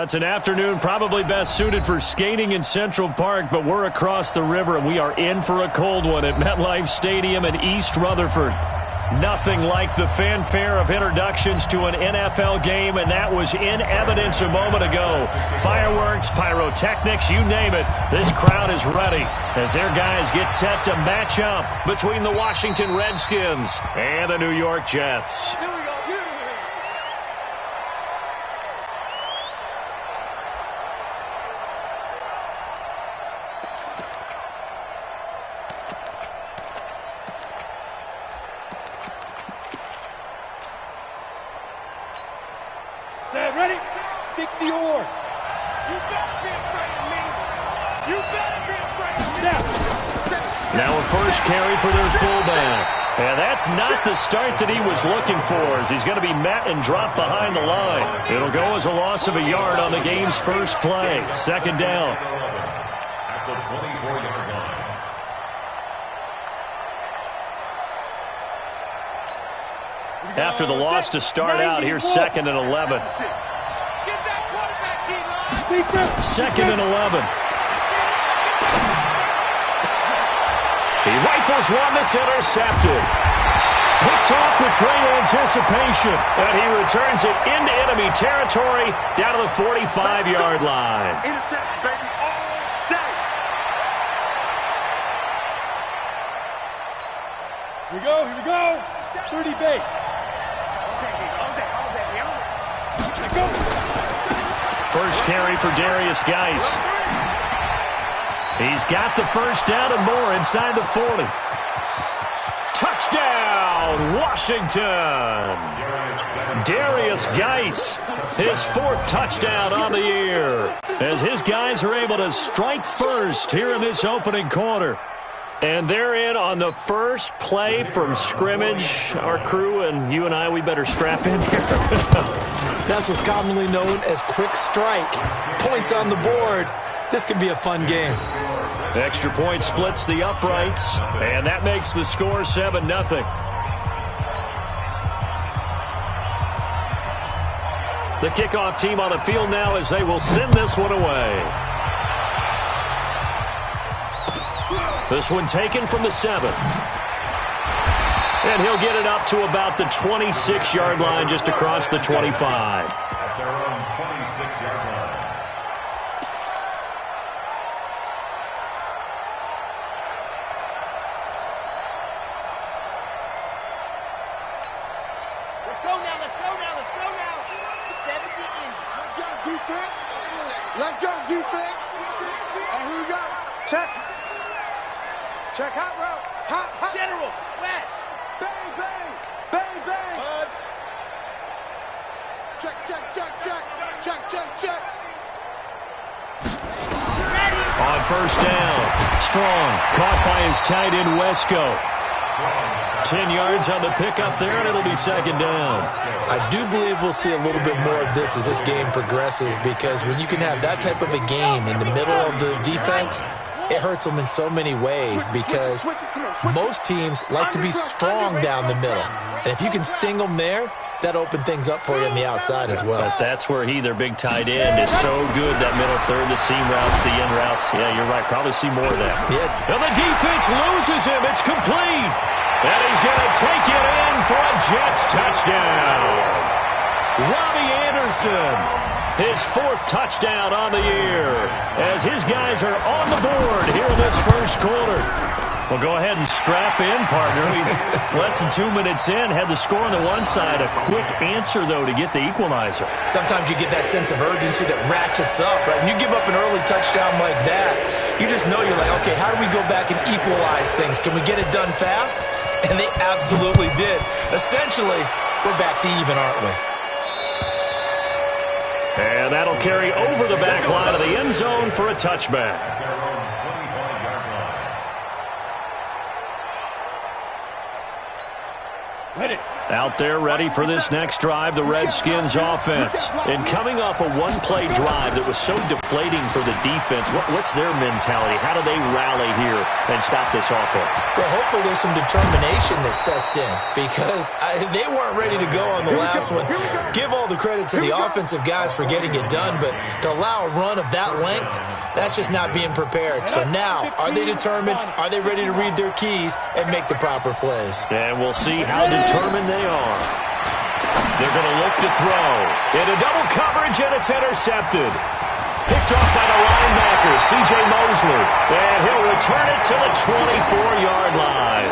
It's an afternoon probably best suited for skating in Central Park, but we're across the river, and we are in for a cold one at MetLife Stadium in East Rutherford. Nothing like the fanfare of introductions to an NFL game, and that was in evidence a moment ago. Fireworks, pyrotechnics, you name it. This crowd is ready as their guys get set to match up between the Washington Redskins and the New York Jets. Ready? 60 or. You better be afraid of me. You better be afraid of me. Now a first carry for their fullback. And that's not the start that he was looking for, as he's going to be met and dropped behind the line. It'll go as a loss of a yard on the game's first play. Second down. At the 24-yard line. After the loss to start out, here's 2nd and 11. Second and 11. He rifles one that's intercepted. Picked off with great anticipation. And he returns it into enemy territory down to the 45-yard line. Interception, baby, all day. Here we go. 30 base. First carry for Darius Geis. He's got the first down and more inside the 40. Touchdown, Washington. Darius Geis, his 4th touchdown on the year, as his guys are able to strike first here in this opening quarter. And they're in on the first play from scrimmage. Our crew and you and I, we better strap in here. That's what's commonly known as quick strike. Points on the board. This could be a fun game. Extra point splits the uprights, and that makes the score 7-0. The kickoff team on the field now as they will send this one away. This one taken from the 7. And he'll get it up to about the 26-yard line, just across the 25. At their own 26-yard line. Let's go now. 70 in. Let's go, defense. And here we go. Check hot route. Hot. General, West. Bang. Buzz. Check. Ready. On first down, Strong caught by his tight end Wesco. 10 yards on the pickup there, and it'll be 2nd down. I do believe we'll see a little bit more of this as this game progresses, because when you can have that type of a game in the middle of the defense, it hurts them in so many ways, because most teams like to be strong down the middle. And if you can sting them there, that opens things up for you on the outside as well. But that's where their big tight end, is so good, that middle third, the seam routes, the end routes. Yeah, you're right. Probably see more of that. Yeah. And the defense loses him. It's complete. And he's going to take it in for a Jets touchdown. Robbie Anderson, his 4th touchdown on the year, as his guys are on the board here in this first quarter. Well, go ahead and strap in, partner. Less than 2 minutes in, had the score on the one side. A quick answer, though, to get the equalizer. Sometimes you get that sense of urgency that ratchets up, right? When you give up an early touchdown like that, you just know you're like, okay, how do we go back and equalize things? Can we get it done fast? And they absolutely did. Essentially, we're back to even, aren't we? And that'll carry over the back line of the end zone for a touchback. Ready. Out there ready for this next drive, the Redskins offense. And coming off a one-play drive that was so deflating for the defense, what's their mentality? How do they rally here and stop this offense? Well, hopefully there's some determination that sets in, because they weren't ready to go on the last last one. Give all the credit to the offensive guys for getting it done, but to allow a run of that length, that's just not being prepared. So now, are they determined? Are they ready to read their keys and make the proper plays? And we'll see how determined they are. They're going to look to throw. Into double coverage, and it's intercepted. Picked off by the linebacker, C.J. Mosley. And he'll return it to the 24-yard line.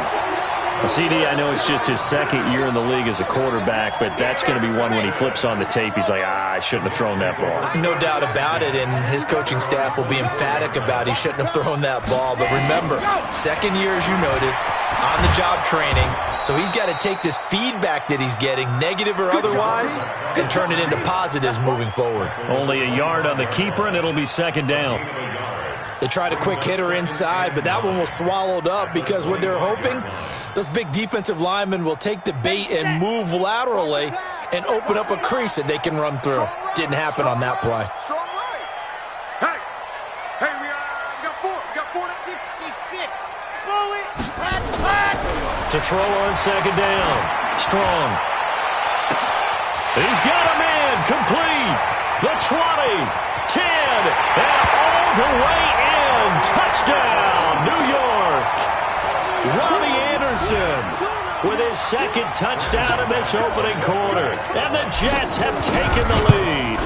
CD, I know it's just his second year in the league as a quarterback, but that's going to be one when he flips on the tape, he's like, I shouldn't have thrown that ball. No doubt about it, and his coaching staff will be emphatic about he shouldn't have thrown that ball. But remember, second year, as you noted, on-the-job training, so he's got to take this feedback that he's getting, negative or otherwise, and turn it into positives moving forward. Only a yard on the keeper, and it'll be second down. They tried a quick hitter inside, but that one was swallowed up because what they're hoping, those big defensive linemen will take the bait and move laterally and open up a crease that they can run through. Didn't happen on that play. Hey, we got four. We got 4 to 66. Bullet. To throw on second down. Strong. He's got a man. Complete. The 20. 10. And all the way in. Touchdown, New York. Robbie Anderson with his second touchdown in this opening quarter. And the Jets have taken the lead.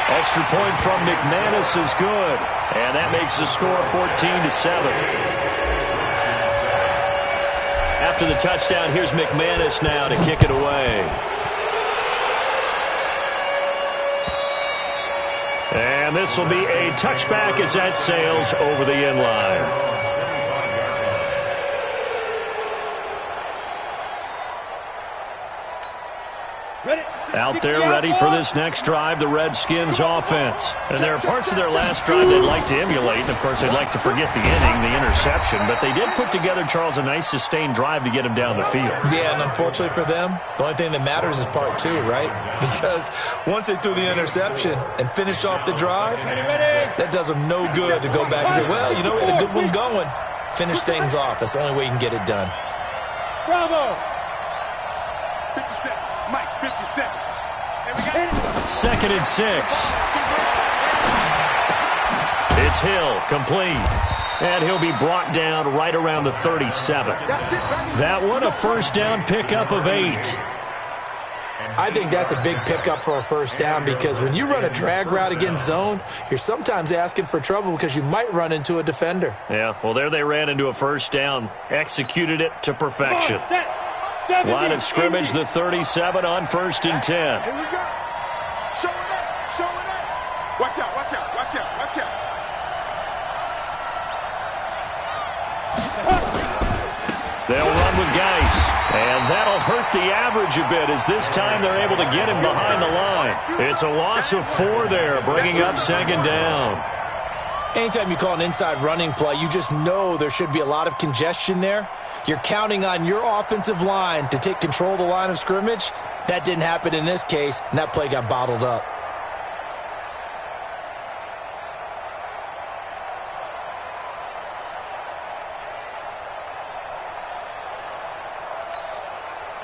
Extra point from McManus is good. And that makes the score 14-7. After the touchdown, here's McManus now to kick it away. And this will be a touchback as that sails over the end line. Out there ready for this next drive, the Redskins offense. And there are parts of their last drive they'd like to emulate. And, of course, they'd like to forget the inning, the interception. But they did put together, Charles, a nice sustained drive to get him down the field. Yeah, and unfortunately for them, the only thing that matters is part two, right? Because once they threw the interception and finished off the drive, that does them no good to go back and say, well, you know, we had a good one going. Finish things off. That's the only way you can get it done. Bravo. 57. Mike, 57. Second and 6. It's Hill, complete. And he'll be brought down right around the 37. That one, a first down pickup of 8. I think that's a big pickup for a first down because when you run a drag route against zone, you're sometimes asking for trouble because you might run into a defender. Yeah, well, there they ran into a first down. Executed it to perfection. Line of scrimmage, the 37 on 1st and 10. Here we go. Show it up. Show it up. Watch out. Watch out. Watch out. Watch out. They'll run with Geis. And that'll hurt the average a bit as this time they're able to get him behind the line. It's a loss of 4 there, bringing up second down. Anytime you call an inside running play, you just know there should be a lot of congestion there. You're counting on your offensive line to take control of the line of scrimmage. That didn't happen in this case, and that play got bottled up.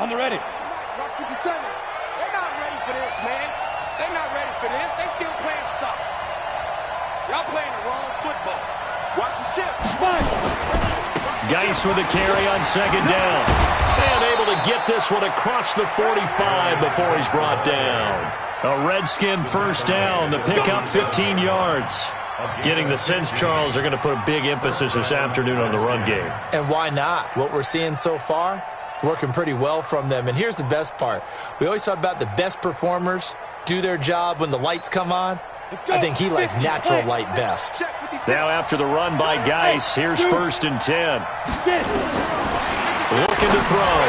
On the ready. Rock 57. They're not ready for this, man. They're not ready for this. They still playing soccer. Y'all playing the wrong football. Watch the ship. Geis with a carry on second down. And able to get this one across the 45 before he's brought down. A Redskin first down. The pickup 15 yards. Getting the sense, Charles, they're going to put a big emphasis this afternoon on the run game. And why not? What we're seeing so far, it's working pretty well from them. And here's the best part. We always talk about the best performers do their job when the lights come on. I think he likes natural light best. Now after the run by Geis, here's 1st and 10. Looking to throw.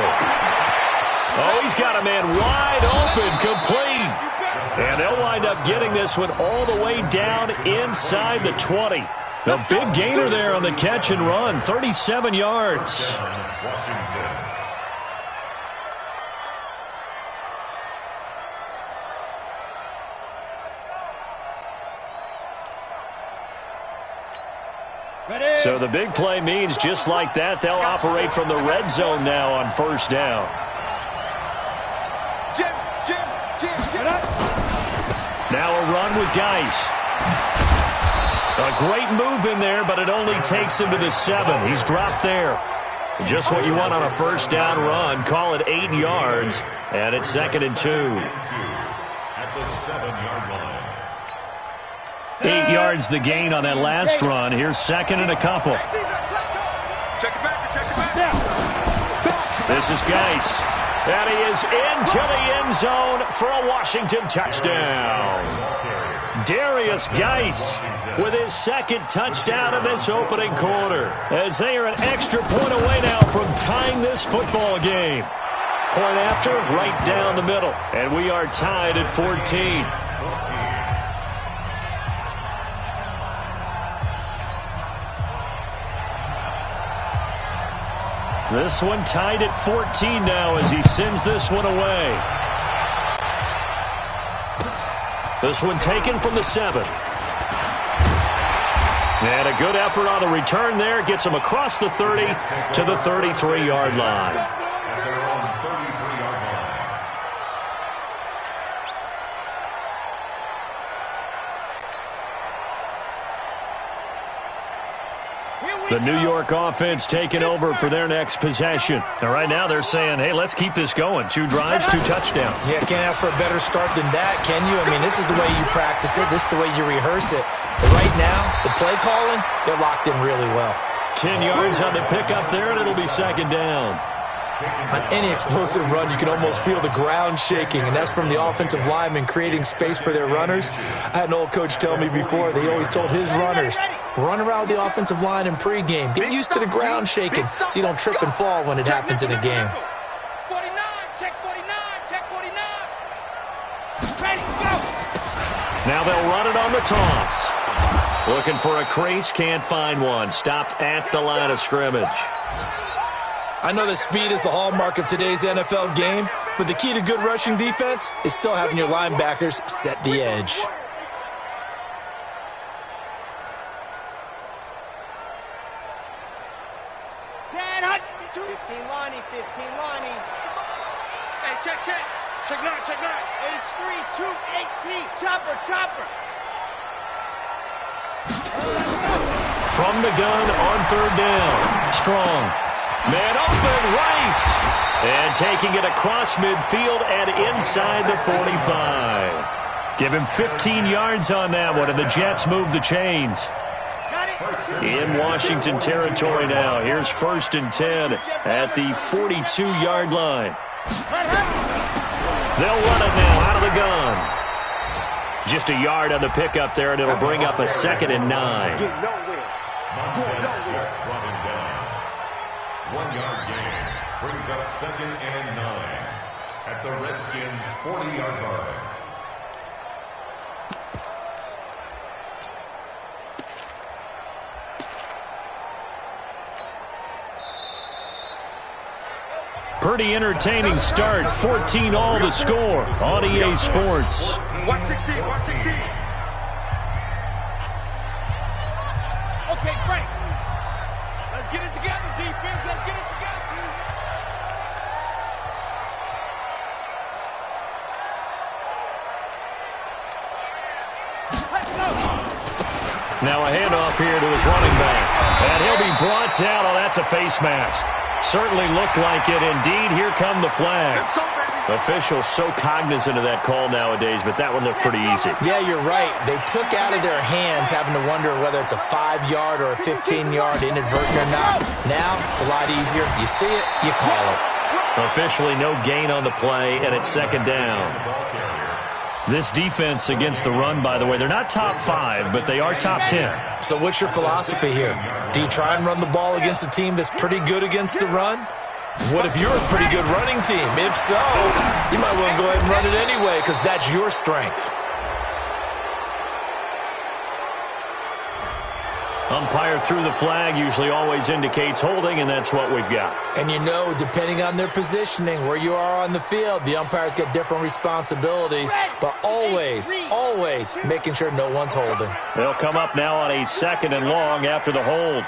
Oh, he's got a man wide open, complete. And they'll wind up getting this one all the way down inside the 20. The big gainer there on the catch and run, 37 yards. Washington. So the big play means just like that, they'll operate from the red zone now on first down. Now a run with Geis. A great move in there, but it only takes him to the 7. He's dropped there. Just what you want on a first down run. Call it 8 yards, and it's 2nd and 2. At the 7-yard line. 8 yards the gain on that last run. Here's 2nd and a couple. Check it back. Check it back. This is Geis. And he is into the end zone for a Washington touchdown. Darius Geis with his 2nd touchdown in this opening quarter, as they are an extra point away now from tying this football game. Point after, right down the middle, and we are tied at 14. This one tied at 14 now as he sends this one away. This one taken from the 7. And a good effort on the return there. Gets him across the 30 to the 33-yard line. At their own 33-yard line. The New York offense taking over for their next possession. And right now they're saying, hey, let's keep this going. 2 drives, 2 touchdowns. Yeah, can't ask for a better start than that, can you? I mean, this is the way you practice it. This is the way you rehearse it. But right now, the play calling, they're locked in really well. 10 yards on the pickup there, and it'll be 2nd down. On any explosive run, you can almost feel the ground shaking, and that's from the offensive linemen creating space for their runners. I had an old coach tell me before, they always told his runners, run around the offensive line in pregame. Get used to the ground shaking so you don't trip and fall when it happens in a game. 49, check 49, check 49. Ready, go. Now they'll run it on the toss. Looking for a crease, can't find one. Stopped at the line of scrimmage. I know that speed is the hallmark of today's NFL game, but the key to good rushing defense is still having your linebackers set the edge. Chad Hunt. 15 Lonnie, 15 Lonnie. Hey, check. Check 9, check 9. H3, 218. Chopper. From the gun on 3rd down. Strong. Man open, Rice. And taking it across midfield and inside the 45. Give him 15 yards on that one, and the Jets move the chains. In Washington territory now. Here's 1st and 10 at the 42-yard line. They'll run it now out of the gun. Just a yard on the pickup there, and it'll bring up a 2nd and 9. Montez Swift running down. 1-yard gain brings up 2nd and 9 at the Redskins' 40-yard line. Pretty entertaining start. 14-all the score on EA Sports. 116. Okay, great. Let's get it together, defense. Let's get it together. Let's go. Now a handoff here to his running back. And he'll be brought down. Oh, that's a face mask. Certainly looked like it. Indeed, here come the flags. Officials so cognizant of that call nowadays, but that one looked pretty easy. Yeah, you're right. They took out of their hands having to wonder whether it's a 5-yard or a 15-yard inadvertent or not. Now, it's a lot easier. You see it, you call it. Officially no gain on the play, and it's 2nd down. This defense against the run, by the way, they're not top 5, but they are top 10. So what's your philosophy here? Do you try and run the ball against a team that's pretty good against the run? What if you're a pretty good running team? If so, you might want to go ahead and run it anyway because that's your strength. Umpire threw the flag, usually always indicates holding, and that's what we've got. And you know, depending on their positioning, where you are on the field, the umpires get different responsibilities, but always making sure no one's holding. They'll come up now on a 2nd and long after the hold.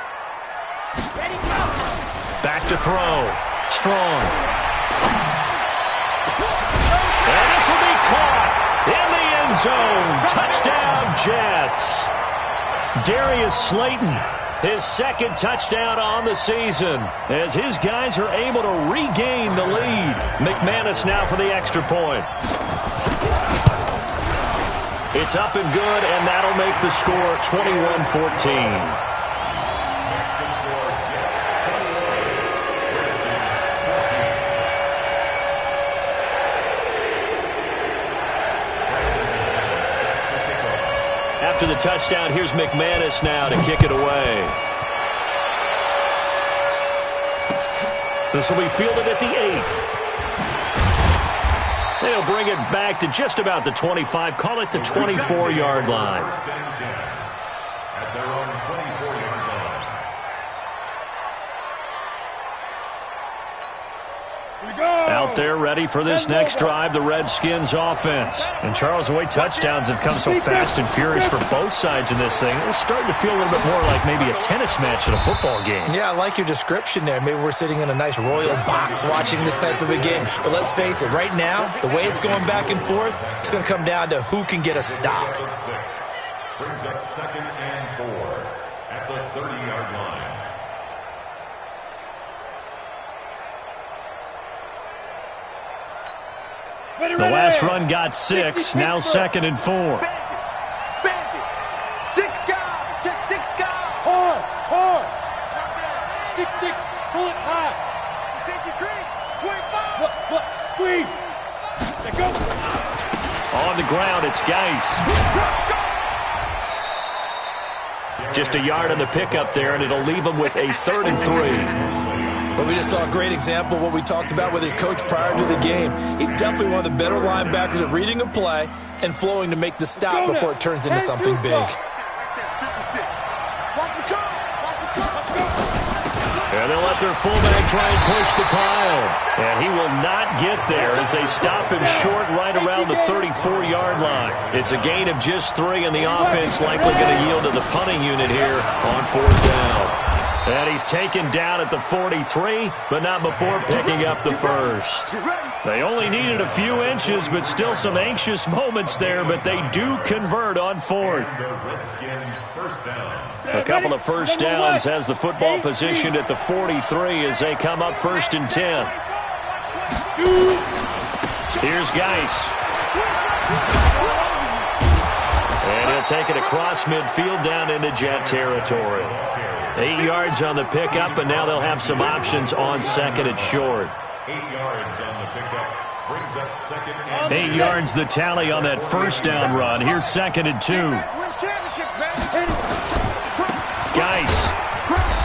Back to throw. Strong. And this will be caught in the end end zone. Touchdown, Jets. Darius Slayton, his second touchdown on the season, as his guys are able to regain the lead. McManus now for the extra point. It's up and good, and that'll make the score 21-14. After the touchdown, here's McManus now to kick it away. This will be fielded at the 8. They'll bring it back to just about the 25. Call it the 24-yard line. At their own 24-yard line. Out there ready for this next drive, the Redskins offense. And Charles, the way touchdowns have come so fast and furious for both sides in this thing, it's starting to feel a little bit more like maybe a tennis match at a football game. Yeah, I like your description there. Maybe we're sitting in a nice royal box watching this type of a game. But let's face it, right now, the way it's going back and forth, it's going to come down to who can get a stop. Brings up 2nd and 4 at the 30-yard line. The last run got 6, now 2nd and 4. Bandit. 6 guys. Check 6 guys. Hard. 6-6. Pull it high. Safety green. 25. Squeeze. Let go. On the ground, it's Geis. Just a yard on the pickup there, and it'll leave him with a 3rd and 3. But we just saw a great example of what we talked about with his coach prior to the game. He's definitely one of the better linebackers at reading a play and flowing to make the stop before it turns into something big. And they'll let their fullback try and push the pile. And he will not get there as they stop him short right around the 34-yard line. It's a gain of just 3, and the offense likely going to yield to the punting unit here on 4th down. And he's taken down at the 43, but not before picking up the first. They only needed a few inches, but still some anxious moments there, but they do convert on 4th. A couple of first downs has the football positioned at the 43 as they come up 1st and 10. Here's Geis. And he'll take it across midfield down into Jet territory. 8 yards on the pickup, and now they'll have some options on 2nd and short. 8 yards on the pickup. Brings up 2nd and 8 yards the tally on that first down run. Here's 2nd and 2. Geis.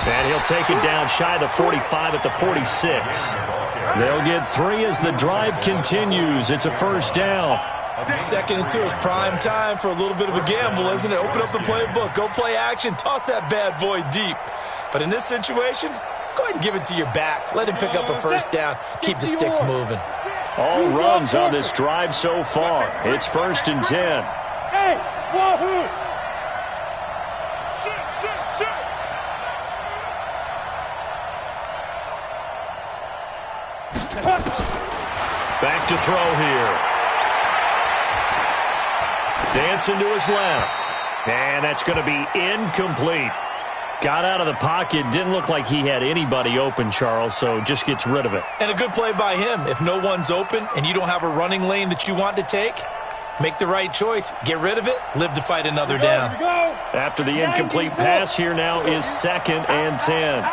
And he'll take it down shy of the 45 at the 46. They'll get 3 as the drive continues. It's a first down. 2nd and 2 is prime time for a little bit of a gamble, isn't it? Open up the playbook, go play action, toss that bad boy deep. But in this situation, go ahead and give it to your back. Let him pick up a first down. Keep the sticks moving. All runs on this drive so far. It's 1st and 10. Hey, wahoo! Back to throw here. Dancing to his left. And that's going to be incomplete. Got out of the pocket. Didn't look like he had anybody open, Charles, so just gets rid of it. And a good play by him. If no one's open and you don't have a running lane that you want to take, make the right choice. Get rid of it. Live to fight another down. After the incomplete pass, here now is 2nd and 10.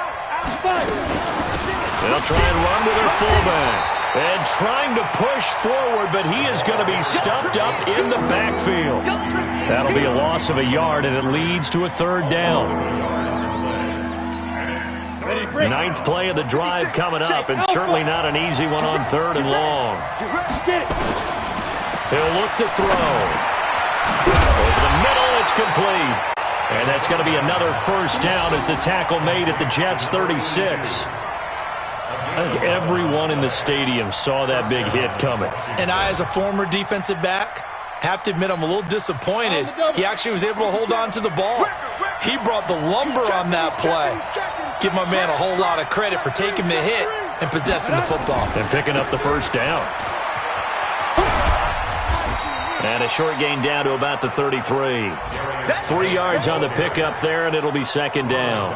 They'll try and run with their fullback. And trying to push forward, but he is going to be stuffed up in the backfield. That'll be a loss of a yard, and it leads to a 3rd down. 9th play of the drive coming up, and certainly not an easy one on 3rd and long. He'll look to throw. Over the middle, it's complete. And that's going to be another first down as the tackle made at the Jets' 36. I think everyone in the stadium saw that big hit coming. And I, as a former defensive back, have to admit I'm a little disappointed. He actually was able to hold on to the ball. He brought the lumber on that play. Give my man a whole lot of credit for taking the hit and possessing the football. And picking up the first down. And a short gain down to about the 33. 3 yards on the pickup there, and it'll be second down.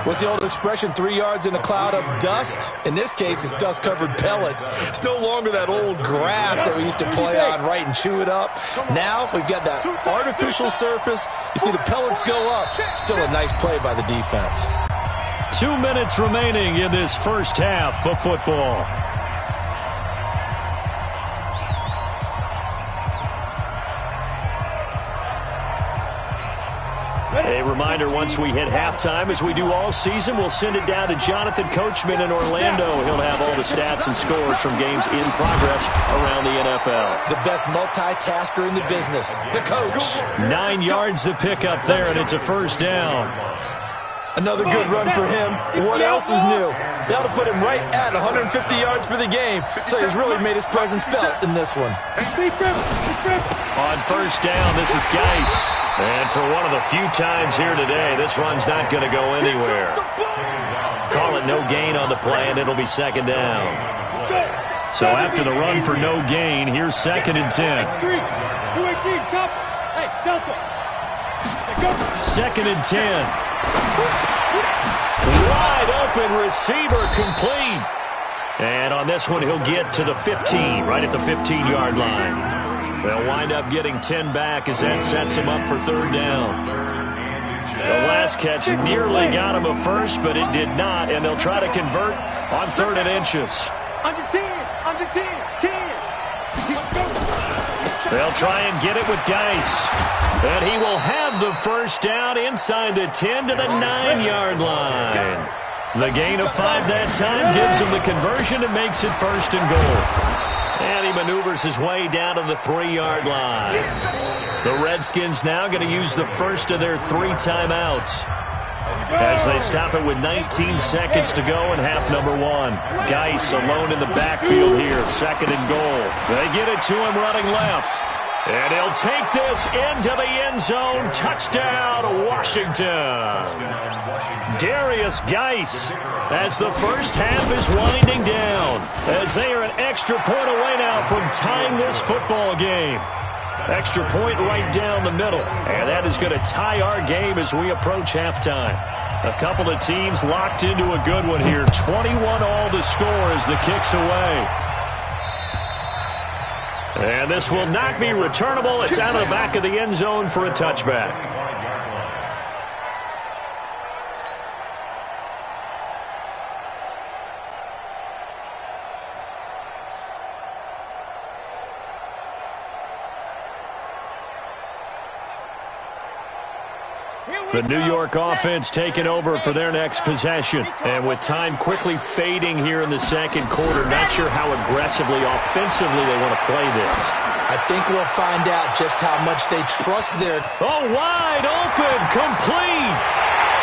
What's the old expression, 3 yards in a cloud of dust? In this case, it's dust-covered pellets. It's no longer that old grass that we used to play on, right, and chew it up. Now we've got that artificial surface. You see the pellets go up. Still a nice play by the defense. 2 minutes remaining in this first half of football. A reminder, once we hit halftime, as we do all season, we'll send it down to Jonathan Coachman in Orlando. He'll have all the stats and scores from games in progress around the NFL. The best multitasker in the business, the coach. 9 yards to pick up there, and it's a first down. Another good run for him. What else is new? That'll put him right at 150 yards for the game, so he's really made his presence felt in this one. On first down, this is Geis. And for one of the few times here today, this run's not going to go anywhere. Call it no gain on the play, and it'll be second down. So after the run for no gain, here's second and 10. Second and 10. Wide open receiver, complete. And on this one, he'll get to the 15, right at the 15-yard line. They'll wind up getting 10 back as that sets him up for third down. The last catch nearly got him a first, but it did not, and they'll try to convert on third and inches. Under 10, under 10, 10. They'll try and get it with Geis. And he will have the first down inside the 10 to the 9-yard line. The gain of 5 that time gives him the conversion and makes it first and goal. And he maneuvers his way down to the 3-yard line. The Redskins now going to use the first of their 3 timeouts as they stop it with 19 seconds to go in half number 1. Geis alone in the backfield here, second and goal. They get it to him running left. And he'll take this into the end zone. Touchdown, Washington. Darius Geis, as the first half is winding down, as they are an extra point away now from tying this football game. Extra point right down the middle, and that is going to tie our game as we approach halftime. A couple of teams locked into a good one here. 21 all the score as the kick's away. And this will not be returnable. It's out of the back of the end zone for a touchback. The New York offense taking over for their next possession. And with time quickly fading here in the second quarter, not sure how aggressively, offensively they want to play this. I think we'll find out just how much they trust their... Oh, wide open, complete.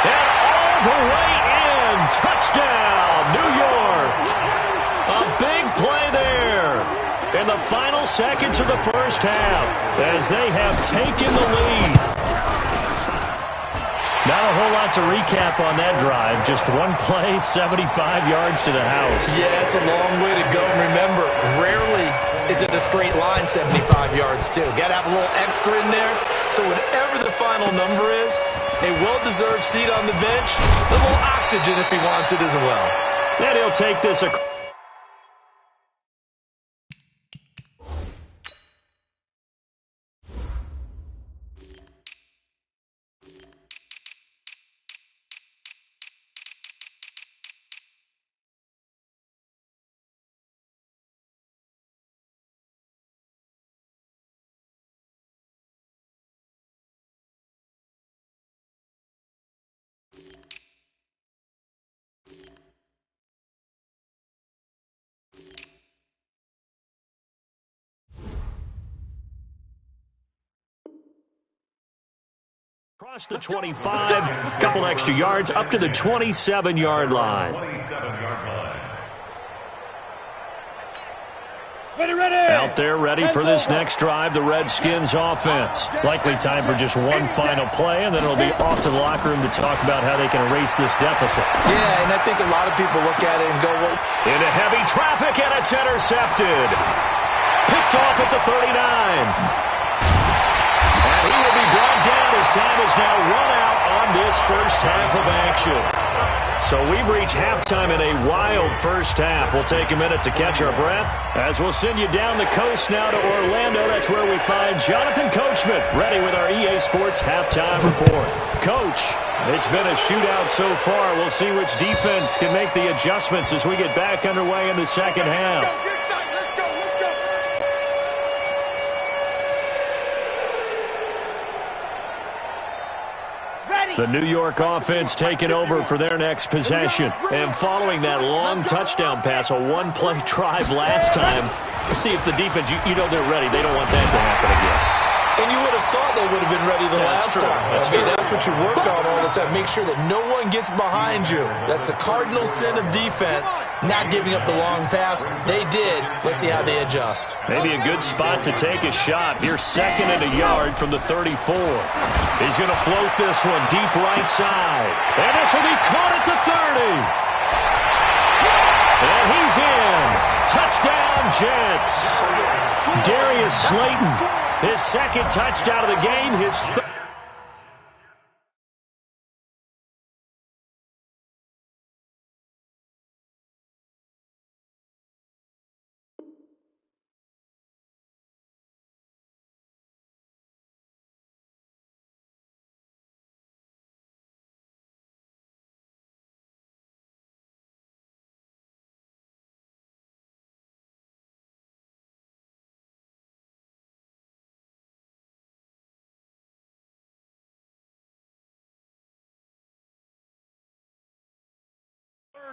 And all the way in. Touchdown, New York. A big play there in the final seconds of the first half as they have taken the lead. Not a whole lot to recap on that drive. Just one play, 75 yards to the house. Yeah, it's a long way to go. Remember, rarely is it a straight line 75 yards, too. Got to have a little extra in there. So whatever the final number is, a well-deserved seat on the bench, a little oxygen if he wants it as well. And he'll take this across. Across the 25, couple extra yards, up to the 27-yard line. Out there ready for this next drive, the Redskins offense. Likely time for just one final play, and then it'll be off to the locker room to talk about how they can erase this deficit. Yeah, and I think a lot of people look at it and go, well, into heavy traffic, and it's intercepted. Picked off at the 39. Stoppage time is now run out on this first half of action. So we've reached halftime in a wild first half. We'll take a minute to catch our breath as we'll send you down the coast now to Orlando. That's where we find Jonathan Coachman ready with our EA Sports halftime report. Coach, it's been a shootout so far. We'll see which defense can make the adjustments as we get back underway in the second half. The New York offense taking over for their next possession. And following that long touchdown pass, a one-play drive last time, see if the defense, you know they're ready. They don't want that to happen again. And you would have thought they would have been ready the last time. That's what you work on all the time. Make sure that no one gets behind you. That's the cardinal sin of defense, not giving up the long pass. They did. Let's see how they adjust. Maybe a good spot to take a shot. Here's 2nd and a yard from the 34. He's going to float this one deep right side. And this will be caught at the 30. And he's in. Touchdown, Jets. Darius Slayton. His 2nd touchdown of the game, his third.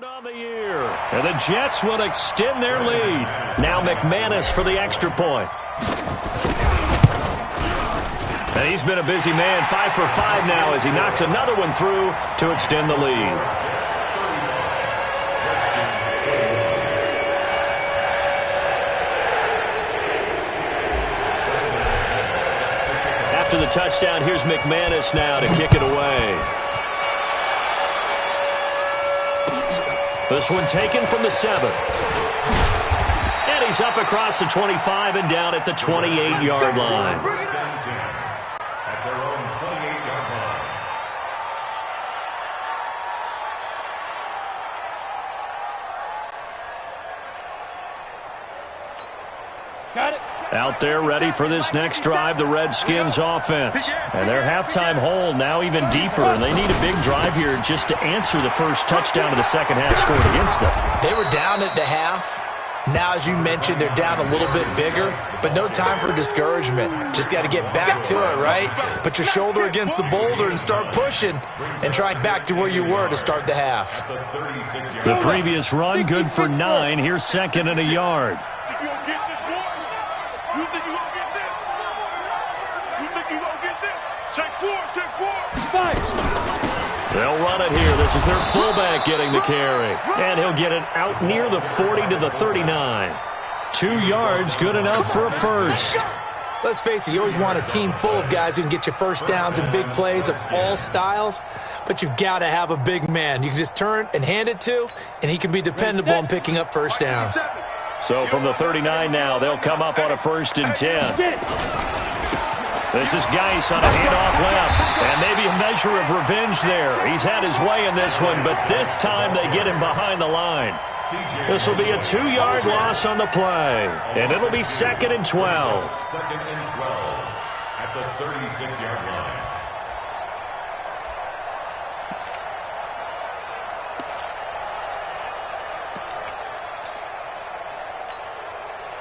On the year. And the Jets will extend their lead. Now McManus for the extra point. And he's been a busy man, 5 for 5 now as he knocks another one through to extend the lead. After the touchdown, here's McManus now to kick it away. This one taken from the 7. And he's up across the 25 and down at the 28-yard line. At their own 28-yard line. Got it. Out there ready for this next drive, the Redskins offense. And their halftime hole now even deeper, and they need a big drive here just to answer the first touchdown of the second half scored against them. They were down at the half. Now, as you mentioned, they're down a little bit bigger, but no time for discouragement. Just got to get back to it, right? Put your shoulder against the boulder and start pushing and try back to where you were to start the half. The previous run, good for 9. Here's 2nd and a yard. They'll run it here. This is their fullback getting the carry. And he'll get it out near the 40 to the 39. 2 yards, good enough for a first. Let's face it, you always want a team full of guys who can get you first downs and big plays of all styles, but you've got to have a big man you can just turn and hand it to, and he can be dependable in picking up first downs. So from the 39 now, they'll come up on a 1st and 10. This is Geis on a handoff left, and maybe a measure of revenge there. He's had his way in this one, but this time they get him behind the line. This will be a 2-yard loss on the play, and it'll be 2nd and 12. 2nd and 12 at the 36-yard line.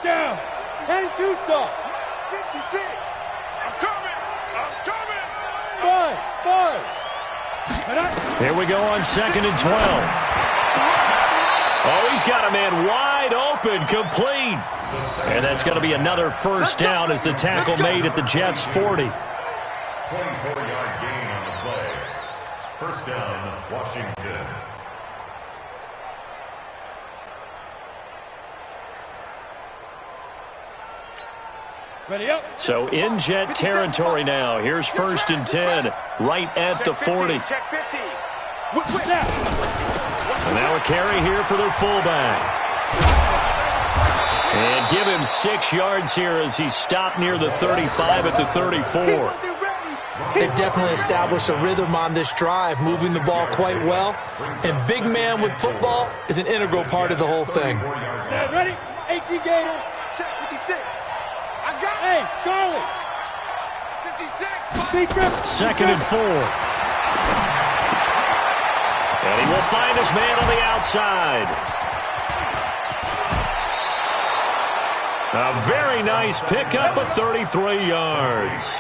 Down. 10 Tucson. 56. I'm coming. 5. Here we go on 2nd and 12. Oh, he's got a man wide open, complete. And that's going to be another first down as the tackle made at the Jets' 40. 24-yard gain on the play. First down, Washington. Ready up. So in Jet territory now. Here's 1st and 10, right at the 40. Check 50. And now a carry here for their fullback. And give him 6 yards here as he stopped near the 35 at the 34. They've definitely established a rhythm on this drive, moving the ball quite well. And big man with football is an integral part of the whole thing. Ready? 18 Gator. Check 56. I got it. Hey, Charlie. 56. Second and 4. And he will find his man on the outside. A very nice pickup of 33 yards.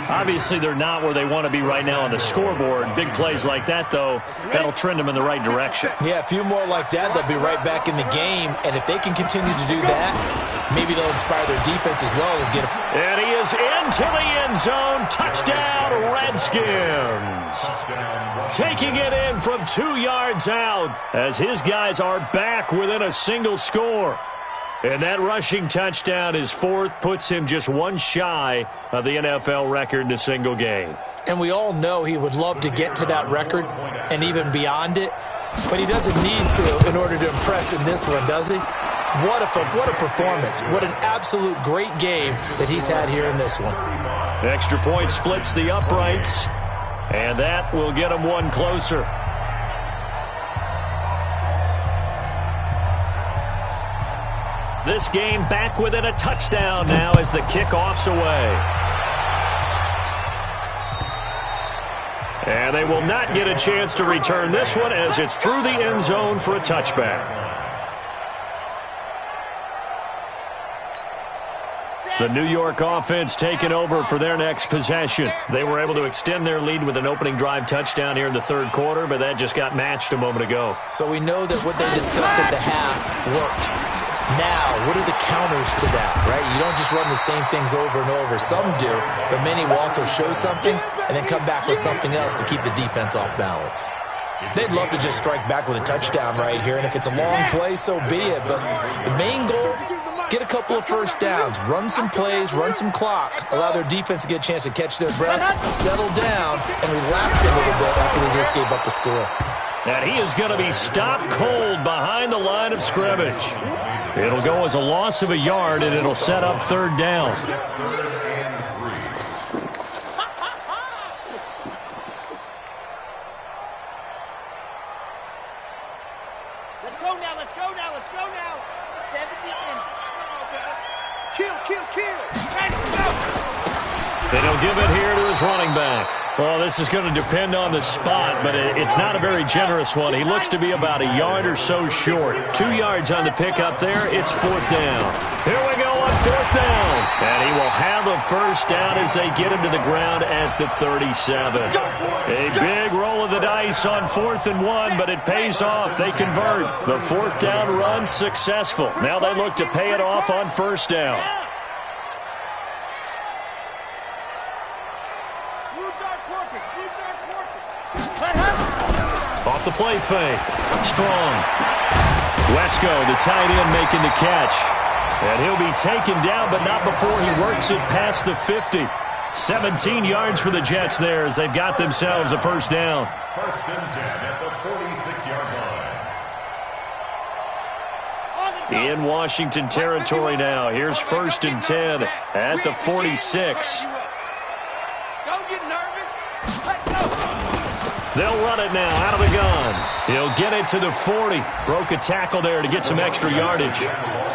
Obviously, they're not where they want to be right now on the scoreboard. Big plays like that, though, that'll trend them in the right direction. Yeah, a few more like that, they'll be right back in the game. And if they can continue to do that, maybe they'll inspire their defense as well. And he is into the end zone. Touchdown, Redskins. Taking it in from 2 yards out as his guys are back within a single score. And that rushing touchdown, his fourth, puts him just one shy of the NFL record in a single game. And we all know he would love to get to that record and even beyond it, but he doesn't need to in order to impress in this one, does he? What a performance. What an absolute great game that he's had here in this one. Extra point splits the uprights, and that will get him one closer. This game back within a touchdown now as the kickoff's away. And they will not get a chance to return this one as it's through the end zone for a touchback. The New York offense taking over for their next possession. They were able to extend their lead with an opening drive touchdown here in the third quarter, but that just got matched a moment ago. So we know that what they discussed at the half worked. Now, what are the counters to that, right? You don't just run the same things over and over. Some do, but many will also show something and then come back with something else to keep the defense off balance. They'd love to just strike back with a touchdown right here, and if it's a long play, so be it. But the main goal, get a couple of first downs, run some plays, run some clock, allow their defense to get a chance to catch their breath, settle down, and relax a little bit after they just gave up a score. And he is going to be stopped cold behind the line of scrimmage. It'll go as a loss of a yard, and it'll set up third down. Let's go now, let's go now, let's go now. 70 in. Kill. They don't give it here to his running back. Well, this is going to depend on the spot, but it's not a very generous one. He looks to be about a yard or so short. 2 yards on the pickup there. It's fourth down. Here we go on fourth down. And he will have a first down as they get him to the ground at the 37. A big roll of the dice on 4th and 1, but it pays off. They convert. The fourth down run successful. Now they look to pay it off on first down. Off the play fake. Strong. Wesco, the tight end, making the catch. And he'll be taken down, but not before he works it past the 50. 17 yards for the Jets there as they've got themselves a first down. First and 10 at the 46-yard line. In Washington territory now. Here's first and 10 at the 46. Don't get nervous. They'll run it now out of the gun. He'll get it to the 40. Broke a tackle there to get some extra yardage.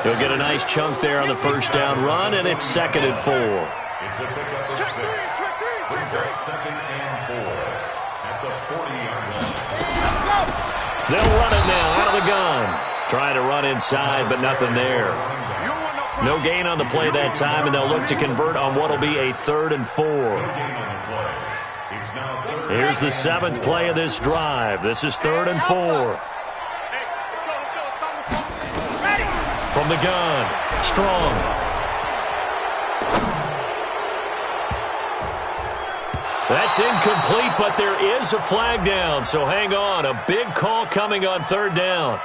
He'll get a nice chunk there on the first down run, and it's second and 4. It's a pickup of 6. Brings up second and 4 at the 40-yard line. They'll run it now out of the gun. Trying to run inside, but nothing there. No gain on the play that time, and they'll look to convert on what will be a 3rd and 4. Here's the 7th play of this drive. This is 3rd and 4. From the gun, Strong. That's incomplete, but there is a flag down, so hang on. A big call coming on 3rd down.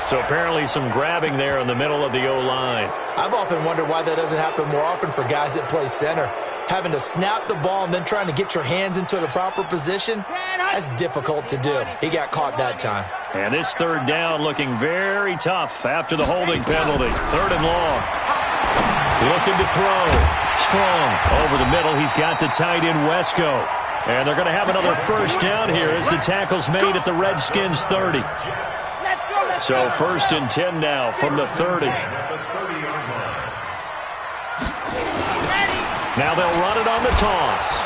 So apparently some grabbing there in the middle of the O-line. I've often wondered why that doesn't happen more often for guys that play center. Having to snap the ball and then trying to get your hands into the proper position, that's difficult to do. He got caught that time. And this 3rd down looking very tough after the holding penalty. 3rd and long. Looking to throw. Strong over the middle. He's got the tight end Wesco. And they're going to have another first down here as the tackle's made at the Redskins 30. So 1st and 10 now from the 30. Now they'll run it on the toss.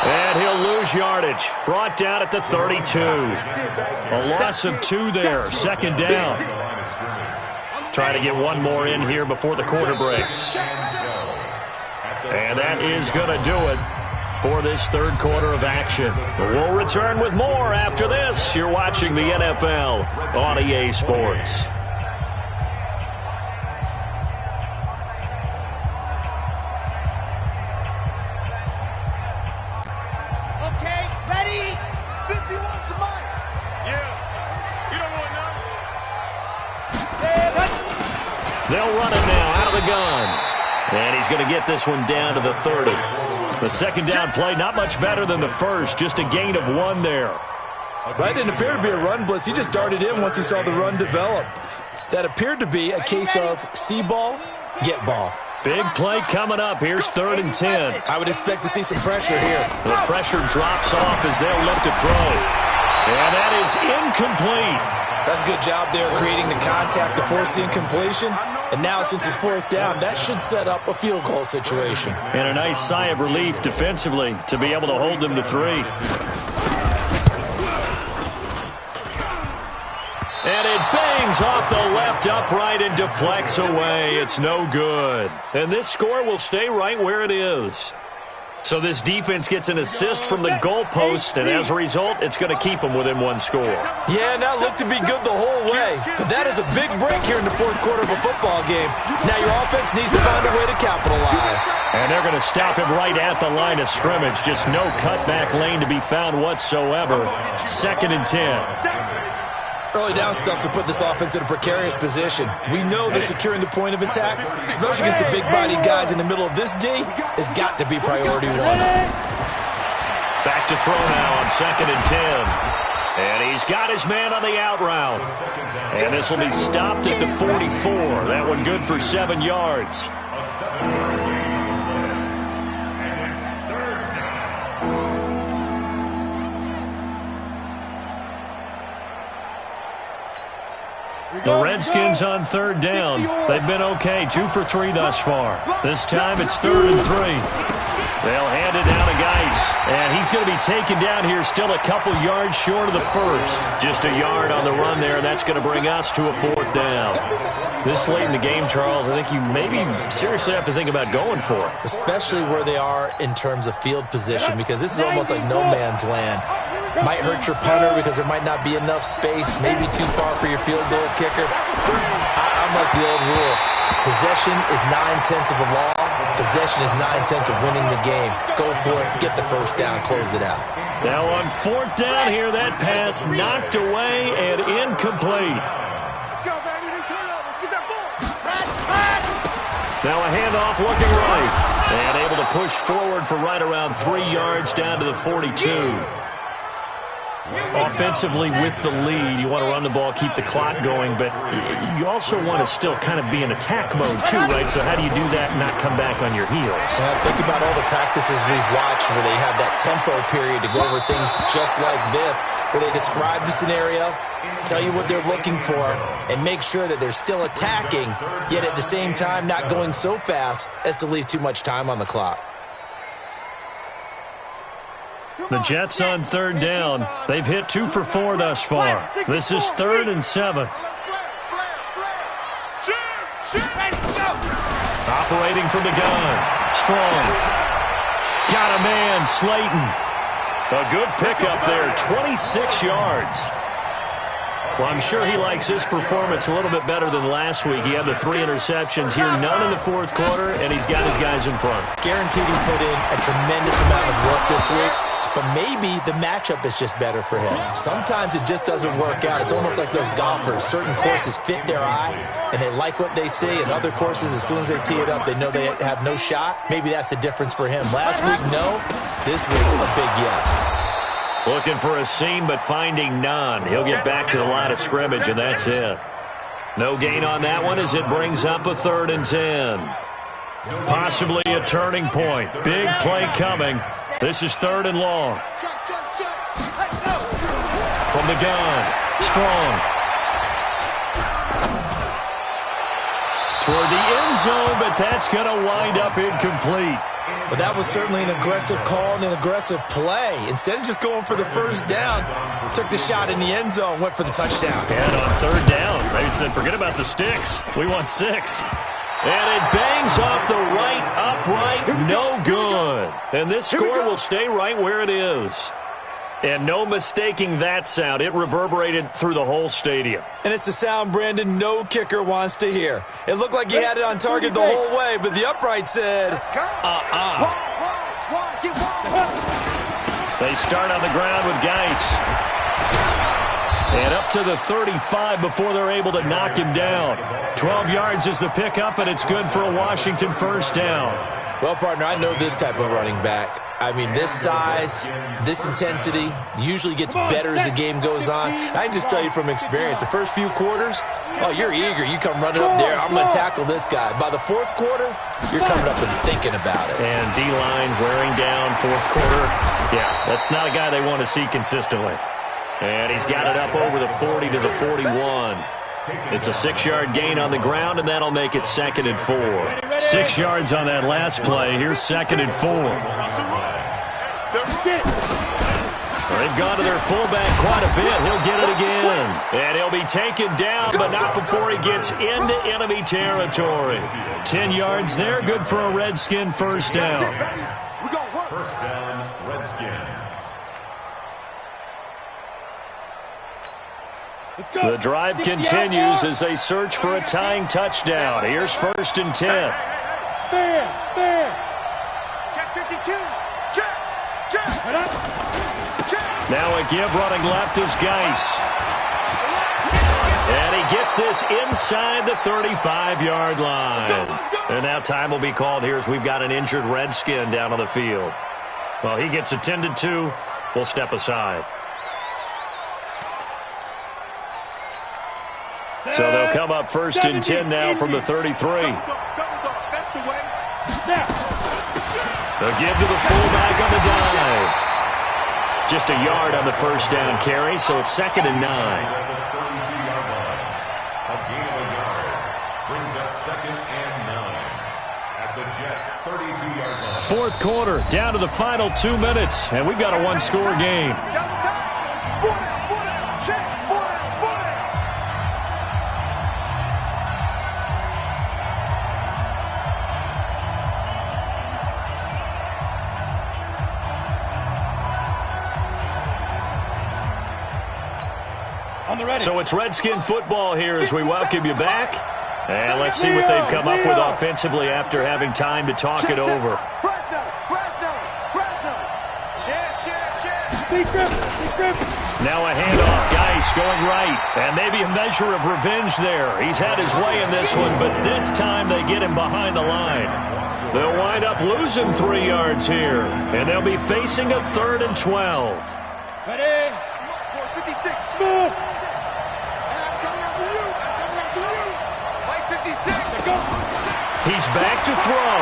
And he'll lose yardage. Brought down at the 32. A loss of 2 there. 2nd down. Try to get one more in here before the quarter breaks. And that is going to do it for this 3rd quarter of action. We'll return with more after this. You're watching the NFL on EA Sports. Okay, ready? 51 to mine. Yeah. You don't want none. They'll run it now out of the gun. And he's going to get this one down to the 30. The 2nd down play, not much better than the first. Just a gain of 1 there. That didn't appear to be a run blitz. He just darted in once he saw the run develop. That appeared to be a case of see ball, get ball. Big play coming up. Here's 3rd and 10. I would expect to see some pressure here. The pressure drops off as they'll look to throw. And that is incomplete. That's a good job there creating the contact to force the incompletion. And now since it's 4th down, that should set up a field goal situation. And a nice sigh of relief defensively to be able to hold them to 3. And it bangs off the left upright and deflects away. It's no good. And this score will stay right where it is. So this defense gets an assist from the goalpost, and as a result, it's going to keep them within 1 score. Yeah, and that looked to be good the whole way. But that is a big break here in the 4th quarter of a football game. Now your offense needs to find a way to capitalize. And they're going to stop him right at the line of scrimmage. Just no cutback lane to be found whatsoever. 2nd and 10. Early down stuff to put this offense in a precarious position. We know that securing the point of attack, especially against the big-bodied guys in the middle of this D, has got to be priority 1. Back to throw now on 2nd and 10. And he's got his man on the out route. And this will be stopped at the 44. That one good for 7 yards. The Redskins on 3rd down. They've been okay, 2 for 3 thus far. This time it's 3rd and 3. They'll hand it down to Geis. And he's going to be taken down here still a couple yards short of the first. Just a yard on the run there, and that's going to bring us to a 4th down. This late in the game, Charles, I think you maybe seriously have to think about going for it. Especially where they are in terms of field position, because this is almost like no man's land. Might hurt your punter because there might not be enough space, maybe too far for your field goal kicker. I'm like the old rule. Possession is 9/10 of the law. Possession is 9/10 of winning the game. Go for it, get the first down, close it out. Now on 4th down here, that pass knocked away and incomplete. Let's go, baby. They turn over. Get that ball. Now a handoff looking right. And able to push forward for right around 3 yards down to the 42. Offensively with the lead, you want to run the ball, keep the clock going, but you also want to still kind of be in attack mode too, right? So how do you do that and not come back on your heels? Think about all the practices we've watched where they have that tempo period to go over things just like this, where they describe the scenario, tell you what they're looking for, and make sure that they're still attacking, yet at the same time not going so fast as to leave too much time on the clock. The Jets on 3rd down. They've hit 2 for 4 thus far. This is 3rd and 7. Operating from the gun. Strong. Got a man, Slayton. A good pickup there, 26 yards. Well, I'm sure he likes his performance a little bit better than last week. He had the 3 interceptions here, none in the 4th quarter, and he's got his guys in front. Guaranteed he put in a tremendous amount of work this week. But maybe the matchup is just better for him. Sometimes it just doesn't work out. It's almost like those golfers. Certain courses fit their eye, and they like what they see. And other courses, as soon as they tee it up, they know they have no shot. Maybe that's the difference for him. Last week, no. This week, a big yes. Looking for a seam, but finding none. He'll get back to the line of scrimmage, and that's it. No gain on that one as it brings up a 3rd and 10. Possibly a turning point. Big play coming. This is 3rd and long. From the gun. Strong. Toward the end zone, but that's going to wind up incomplete. But that was certainly an aggressive call and an aggressive play. Instead of just going for the first down, took the shot in the end zone, went for the touchdown. And on 3rd down, they said, forget about the sticks. We want 6. And it bangs off the right upright. No good. And this score will stay right where it is. And no mistaking that sound. It reverberated through the whole stadium. And it's the sound Brandon no kicker wants to hear. It looked like he had it on target the whole way, but the upright said, They start on the ground with Geis. And up to the 35 before they're able to knock him down. 12 yards is the pickup, and it's good for a Washington first down. Well, partner, I know this type of running back. I mean, this size, this intensity usually gets better as the game goes on. I can just tell you from experience, the first few quarters, oh, you're eager. You come running up there, I'm going to tackle this guy. By the 4th quarter, you're coming up and thinking about it. And D-line wearing down 4th quarter. Yeah, that's not a guy they want to see consistently. And he's got it up over the 40 to the 41. It's a 6-yard gain on the ground, and that'll make it 2nd and 4. 6 yards on that last play. Here's 2nd and 4. They've gone to their fullback quite a bit. He'll get it again. And he'll be taken down, but not before he gets into enemy territory. 10 yards there, good for a Redskin first down. First down, Redskins. The drive continues as they search for a tying touchdown. Here's 1st and 10. Check 52. Check. Now a give running left is Geis. And he gets this inside the 35-yard line. And now time will be called here as we've got an injured Redskin down on the field. Well, he gets attended to. We'll step aside. So they'll come up 1st and 10 now from the 33. That's the way. They'll give to the fullback on the dive. Just a yard on the first down carry, so it's 2nd and 9. A gain of a yard brings up 2nd and 9 at the Jets' 32-yard line. 4th quarter, down to the final 2 minutes, and we've got a 1-score game. So it's Redskin football here as we welcome you back. And let's see what they've come up with offensively after having time to talk it over. Now a handoff. Geis going right. And maybe a measure of revenge there. He's had his way in this one, but this time they get him behind the line. They'll wind up losing 3 yards here. And they'll be facing a 3rd and 12. Ready? 56. Move. He's back to throw.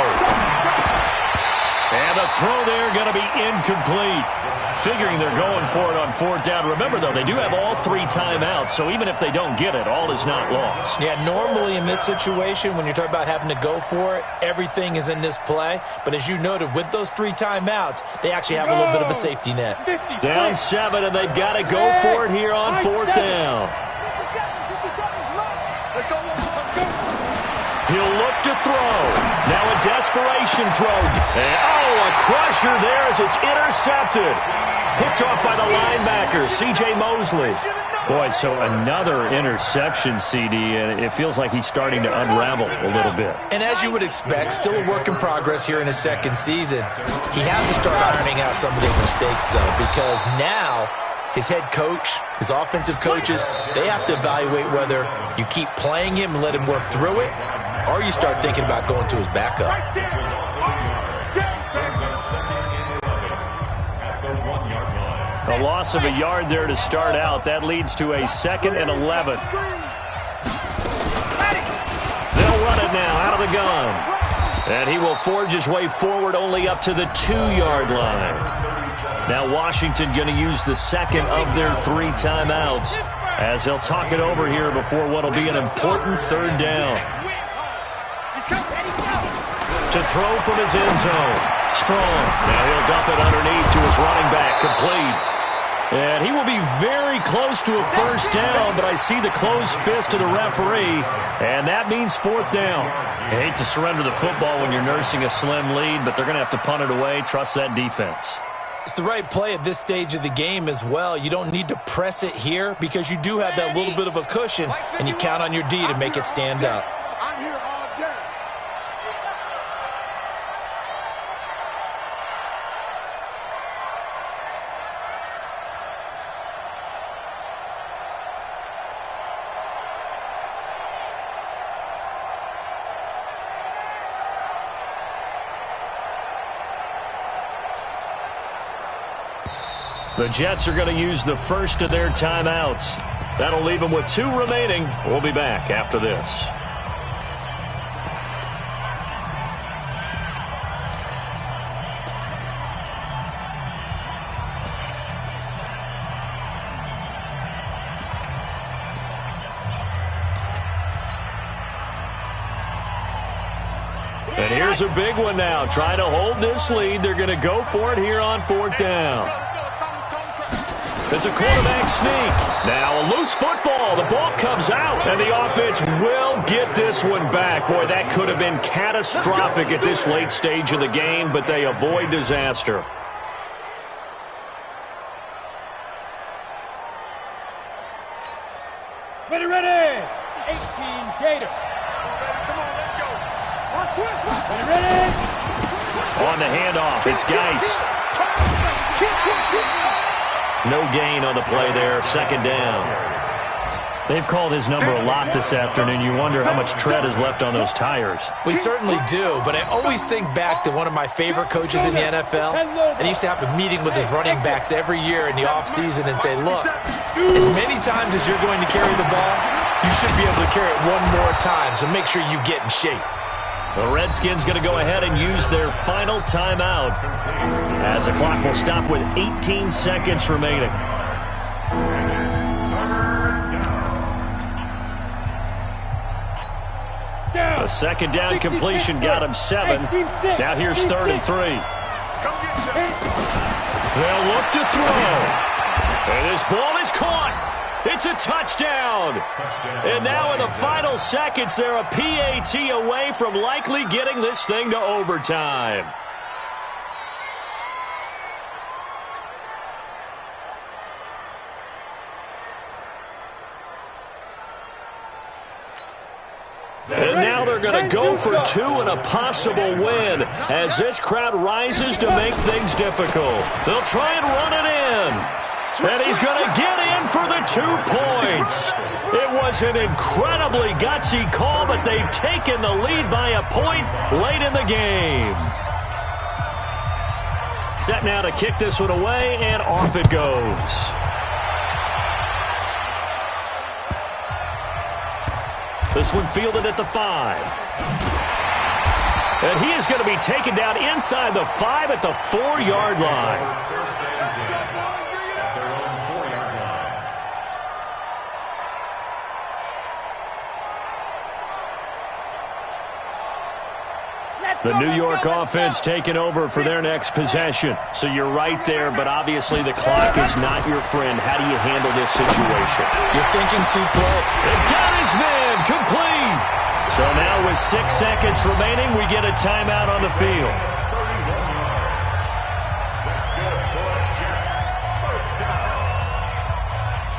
And the throw there going to be incomplete. Figuring they're going for it on 4th down. Remember, though, they do have all 3 timeouts, so even if they don't get it, all is not lost. Yeah, normally in this situation, when you're talking about having to go for it, everything is in this play. But as you noted, with those 3 timeouts, they actually have a little bit of a safety net. Down 7, and they've got to go for it here on 4th down. He'll look to throw. Now a desperation throw. And, a crusher there as it's intercepted. Picked off by the linebacker, C.J. Mosley. Boy, so another interception, CD, and it feels like he's starting to unravel a little bit. And as you would expect, still a work in progress here in his 2nd season. He has to start ironing out some of his mistakes, though, because now his head coach, his offensive coaches, they have to evaluate whether you keep playing him and let him work through it, or you start thinking about going to his backup. A loss of a yard there to start out. That leads to a 2nd and 11. They'll run it now out of the gun. And he will forge his way forward only up to the 2-yard line. Now Washington going to use the second of their 3 timeouts as they'll talk it over here before what will be an important 3rd down. To throw from his end zone. Strong. Now he'll dump it underneath to his running back. Complete. And he will be very close to a 1st down, but I see the closed fist of the referee, and that means 4th down. I hate to surrender the football when you're nursing a slim lead, but they're going to have to punt it away. Trust that defense. It's the right play at this stage of the game as well. You don't need to press it here because you do have that little bit of a cushion, and you count on your D to make it stand up. I'm here all day. The Jets are going to use the first of their timeouts. That'll leave them with 2 remaining. We'll be back after this. And here's a big one now. Trying to hold this lead. They're going to go for it here on 4th down. It's a quarterback sneak. Now a loose football. The ball comes out, and the offense will get this one back. Boy, that could have been catastrophic at this late stage of the game, but they avoid disaster. Ready. 18 Gator. Come on, let's go. Ready. On the handoff, it's Geis. No gain on the play there, 2nd down. They've called his number a lot this afternoon. You wonder how much tread is left on those tires. We certainly do, but I always think back to one of my favorite coaches in the NFL, and he used to have a meeting with his running backs every year in the offseason and say, look, as many times as you're going to carry the ball, you should be able to carry it one more time, so make sure you get in shape. The Redskins going to go ahead and use their final timeout as the clock will stop with 18 seconds remaining. The 2nd down completion got him 7. Now here's 3rd and 3. They'll look to throw. And this ball is caught. It's a touchdown. And now in the final seconds, they're a PAT away from likely getting this thing to overtime. And now they're going to go for 2 and a possible win as this crowd rises to make things difficult. They'll try and run it in. And he's going to get in for the 2 points. It was an incredibly gutsy call, but they've taken the lead by a point late in the game. Set now to kick this one away, and off it goes. This one fielded at the 5. And he is going to be taken down inside the 5 at the 4-yard line. The New York offense taking over for their next possession. So you're right there, but obviously the clock is not your friend. How do you handle this situation? You're thinking 2 play. They got his man complete. So now with 6 seconds remaining, we get a timeout on the field.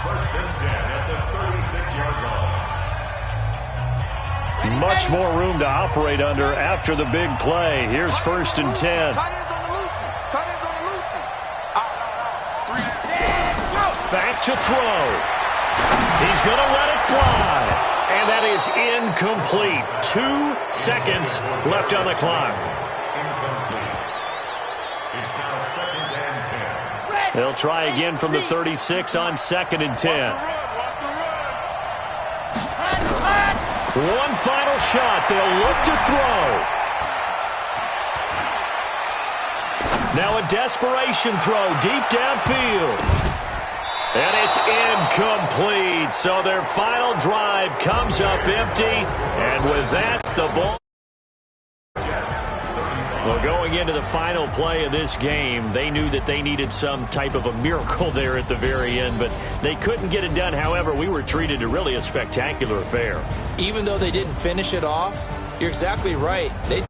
First and 10 at the 36-yard line. Much more room to operate under after the big play. Here's 1st and 10. Back to throw. He's going to let it fly. And that is incomplete. 2 seconds left on the clock. Incomplete. It's now 2nd and 10. They'll try again from the 36 on 2nd and 10. One final shot. They'll look to throw. Now a desperation throw deep downfield. And it's incomplete. So their final drive comes up empty. And with that, the ball. Well, going into the final play of this game, they knew that they needed some type of a miracle there at the very end, but they couldn't get it done. However, we were treated to really a spectacular affair. Even though they didn't finish it off, you're exactly right. They